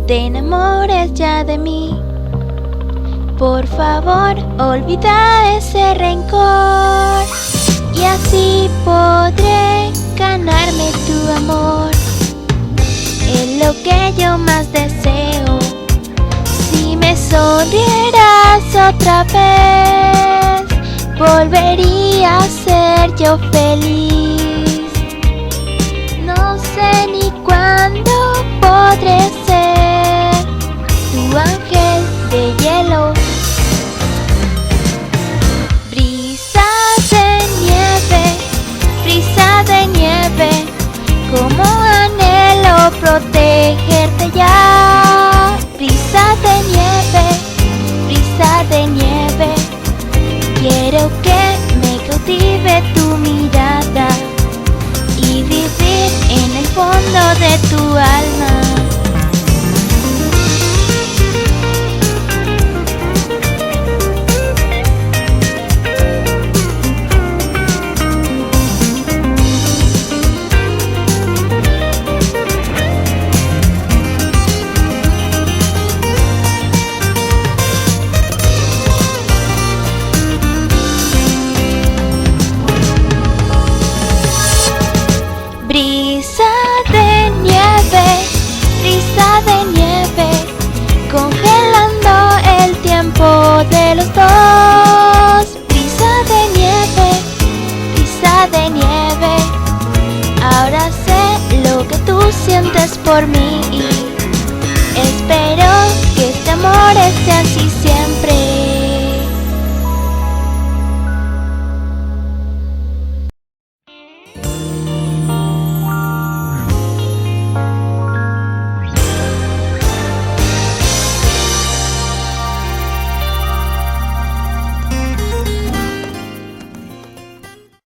te enamores ya de mí. Por favor, olvida ese rencor y así podré ganarme tu amor. Es lo que yo más deseo. Si me sonrieras otra vez, volvería a ser yo feliz. No sé ni cuándo podré ser tu ángel de hielo. Brisa de nieve, como anhelo protegerte ya. Brisa de nieve, quiero que me cautive tu mirada y vivir en el fondo de tu alma. Brisa de nieve, congelando el tiempo de los dos. Brisa de nieve, ahora sé lo que tú sientes por mí. Espero que este amor esté así siempre.